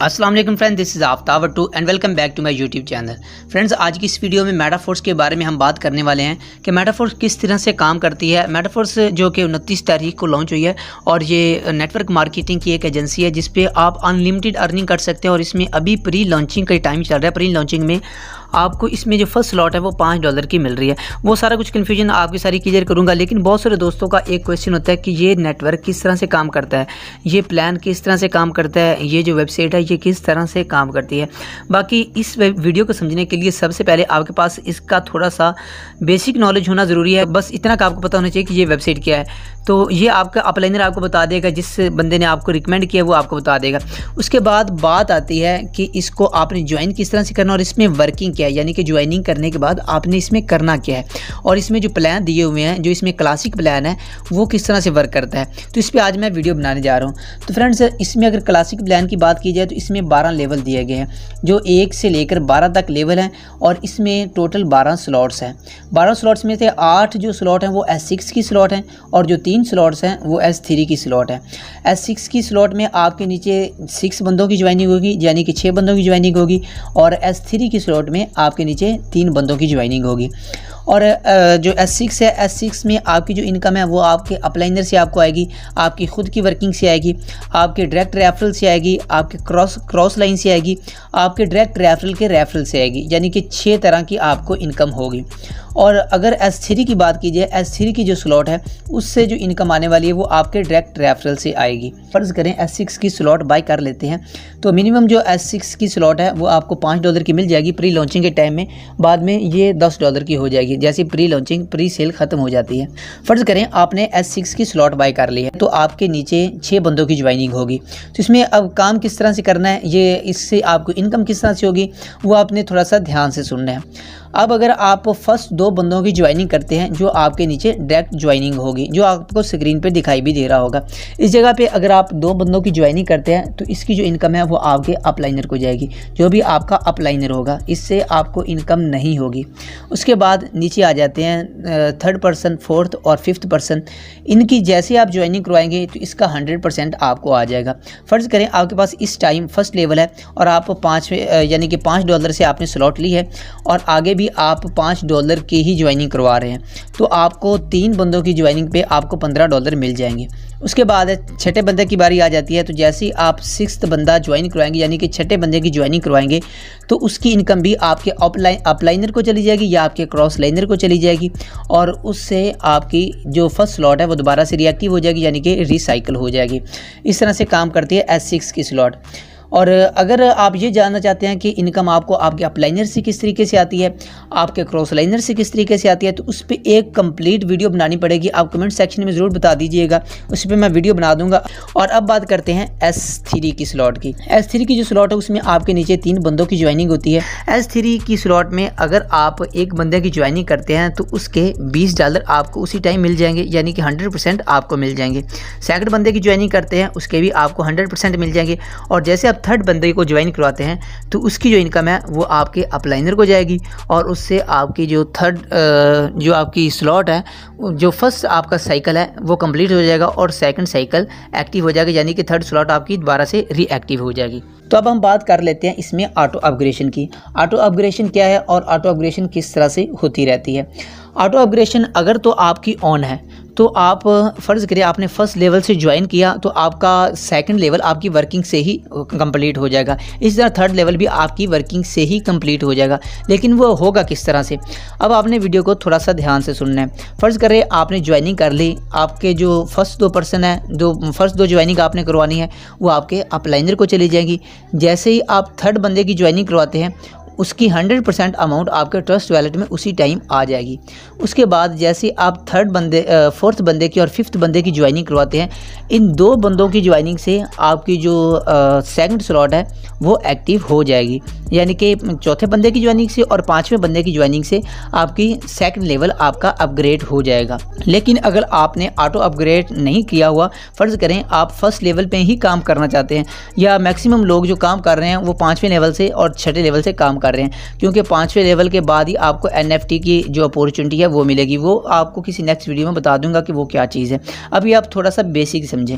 अस्सलाम वालेकुम friends, this is Aftab two and welcome back to my YouTube channel. Friends, आज की इस वीडियो में मेटाफोर्स के बारे में हम बात करने वाले हैं कि मेटाफोर्स किस तरह से काम करती है। मेटाफोर्स जो कि 29 तारीख को लॉन्च हुई है और ये नेटवर्क मार्केटिंग की एक एजेंसी है जिस पे आप अनलिमिटेड अर्निंग कर सकते हैं और इसमें अभी प्री लॉन्चिंग का टाइम चल रहा है। प्री लॉन्चिंग में आपको इसमें जो फर्स्ट स्लॉट है वो $5 की मिल रही है। वो सारा कुछ कन्फ्यूजन आपकी सारी क्लियर करूंगा, लेकिन बहुत सारे दोस्तों का एक क्वेश्चन होता है कि ये नेटवर्क किस तरह से काम करता है, ये प्लान किस तरह से काम करता है, ये जो वेबसाइट है ये किस तरह से काम करती है। बाकी इस वीडियो को समझने के लिए सबसे पहले आपके पास इसका थोड़ा सा बेसिक नॉलेज होना ज़रूरी है। बस इतना का आपको पता होना चाहिए कि ये वेबसाइट क्या है। तो ये आपका अपलाइनर आपको बता देगा, जिस बंदे ने आपको रिकमेंड किया वो आपको बता देगा। उसके बाद बात आती है कि इसको आपने ज्वाइन किस तरह से करना और इसमें वर्किंग क्या है, यानी कि ज्वाइनिंग करने के बाद आपने इसमें करना क्या है और इसमें जो प्लान दिए हुए हैं, जो इसमें क्लासिक प्लान है वो किस तरह से वर्क करता है। तो इस पर आज मैं वीडियो बनाने जा रहा हूँ। तो फ्रेंड्स, इसमें अगर क्लासिक प्लान की बात की जाए तो इसमें 12 लेवल दिए गए हैं, जो 1 से लेकर 12 तक लेवल हैं और इसमें टोटल 12 स्लॉट्स हैं। 12 स्लॉट्स में से 8 जो स्लॉट हैं वो S6 की स्लॉट हैं और जो 3 स्लॉट्स हैं वो S3 की स्लॉट है। S6 की स्लॉट में आपके नीचे 6 बंदों की ज्वाइनिंग होगी, यानी कि 6 बंदों की ज्वाइनिंग होगी, और S3 की स्लॉट में आपके नीचे 3 बंदों की ज्वाइनिंग होगी। और जो S6 है, S6 में आपकी जो इनकम है वो आपके अपलाइनर से आपको आएगी, आपकी खुद की वर्किंग से आएगी, आपके डायरेक्ट रेफरल से आएगी, आपके क्रॉस लाइन से आएगी, आपके डायरेक्ट रेफरल के रेफरल से आएगी, यानी कि 6 तरह की आपको इनकम होगी। और अगर S3 की बात कीजिए, S3 की जो स्लॉट है उससे जो इनकम आने वाली है वो आपके डायरेक्ट रेफरल से आएगी। फ़र्ज़ करें S6 की स्लॉट बाय कर लेते हैं तो मिनिमम जो S6 की स्लॉट है वो आपको $5 की मिल जाएगी प्री लॉन्चिंग के टाइम में। बाद में ये $10 की हो जाएगी जैसे प्री लॉन्चिंग प्री सेल ख़त्म हो जाती है। फ़र्ज़ करें आपने S6 की स्लॉट बाय कर ली है तो आपके नीचे 6 बंदों की ज्वाइनिंग होगी। तो इसमें अब काम किस तरह से करना है, ये इससे आपको इनकम किस तरह से होगी वो आपने थोड़ा सा ध्यान से सुनना है। अब अगर आप फर्स्ट 2 बंदों की ज्वाइनिंग करते हैं जो आपके नीचे डायरेक्ट ज्वाइनिंग होगी, जो आपको स्क्रीन पे दिखाई भी दे रहा होगा। इस जगह पे अगर आप 2 बंदों की ज्वाइनिंग करते हैं तो इसकी जो इनकम है वो आपके अपलाइनर को जाएगी, जो भी आपका अपलाइनर होगा इससे आपको इनकम नहीं होगी। उसके बाद नीचे आ जाते हैं 3rd पर्सन, 4th और 5th पर्सन। इनकी जैसे आप ज्वाइनिंग करवाएंगे तो इसका 100% आपको आ जाएगा। फ़र्ज़ करें आपके पास इस टाइम फर्स्ट लेवल है और आप यानी कि $5 से आपने स्लॉट ली है और आगे भी आप $5 की ही ज्वाइनिंग करवा रहे हैं, तो आपको 3 बंदों की ज्वाइनिंग पे आपको $15 मिल जाएंगे। उसके बाद छठे बंदे की बारी आ जाती है, तो जैसे ही आप 6th बंदा ज्वाइन करवाएंगे यानी कि छठे बंदे की ज्वाइनिंग करवाएंगे तो उसकी इनकम भी आपके अपलाइनर को चली जाएगी या आपके क्रॉस लाइनर को चली जाएगी और उससे आपकी जो फर्स्ट स्लॉट है वो दोबारा से रिएक्टिव हो जाएगी, यानी कि रिसाइकिल हो जाएगी। इस तरह से काम करती है S6 की स्लॉट। और अगर आप ये जानना चाहते हैं कि इनकम आपको आपके अपलाइनर से किस तरीके से आती है, आपके क्रॉस लाइनर से किस तरीके से आती है, तो उस पर एक कंप्लीट वीडियो बनानी पड़ेगी। आप कमेंट सेक्शन में ज़रूर बता दीजिएगा, उस पर मैं वीडियो बना दूंगा। और अब बात करते हैं S3 की स्लॉट की। S3 की जो स्लॉट है उसमें आपके नीचे 3 बंदों की ज्वाइनिंग होती है। S3 की स्लॉट में अगर आप एक बंदे की ज्वाइनिंग करते हैं तो उसके $20 आपको उसी टाइम मिल जाएंगे, यानी कि 100% आपको मिल जाएंगे। सेकंड बंदे की ज्वाइनिंग करते हैं उसके भी आपको 100% मिल जाएंगे और जैसे आप 3rd बंदे को ज्वाइन करवाते हैं तो उसकी जो इनकम है वो आपके अपलाइनर को जाएगी और उससे आपकी जो 3rd जो आपकी स्लॉट है, जो फर्स्ट आपका साइकिल है वो कंप्लीट हो जाएगा और सेकंड साइकिल एक्टिव हो जाएगा, यानी कि 3rd स्लॉट आपकी दोबारा से रीएक्टिव हो जाएगी। तो अब हम बात कर लेते हैं इसमें ऑटो अपग्रेडेशन की। ऑटो अपग्रेडेशन क्या है और ऑटो अपग्रेडेशन किस तरह से होती रहती है। ऑटो अपग्रेडेशन अगर तो आपकी ऑन है तो आप फ़र्ज़ करिए आपने फर्स्ट लेवल से ज्वाइन किया तो आपका सेकंड लेवल आपकी वर्किंग से ही कंप्लीट हो जाएगा। इस तरह 3rd लेवल भी आपकी वर्किंग से ही कंप्लीट हो जाएगा, लेकिन वो होगा किस तरह से। अब आपने वीडियो को थोड़ा सा ध्यान से सुनना है। फ़र्ज़ करें आपने ज्वाइनिंग कर ली, आपके जो फर्स्ट 2 पर्सन है, फर्स्ट 2 ज्वाइनिंग आपने करवानी है वो आपके अपलाइनर को चली जाएगी। जैसे ही आप 3rd बंदे की ज्वाइनिंग करवाते हैं उसकी 100% अमाउंट आपके ट्रस्ट वैलेट में उसी टाइम आ जाएगी। उसके बाद जैसे आप 4th बंदे की और 5th बंदे की ज्वाइनिंग करवाते हैं, इन 2 बंदों की ज्वाइनिंग से आपकी जो सेकंड स्लॉट है वो एक्टिव हो जाएगी, यानी कि 4थे बंदे की ज्वाइनिंग से और 5वें बंदे की ज्वाइनिंग से आपकी सेकंड लेवल आपका अपग्रेड हो जाएगा। लेकिन अगर आपने ऑटो अपग्रेड नहीं किया हुआ, फ़र्ज़ करें आप फर्स्ट लेवल पे ही काम करना चाहते हैं, या मैक्सिमम लोग जो काम कर रहे हैं वो 5वें लेवल से और 6ठे लेवल से काम कर रहे हैं, क्योंकि 5वें लेवल के बाद ही आपको NFT की जो अपॉर्चुनिटी है वो मिलेगी। वो आपको किसी नेक्स्ट वीडियो में बता दूंगा कि वो क्या चीज़ है। अभी आप थोड़ा सा बेसिक समझें।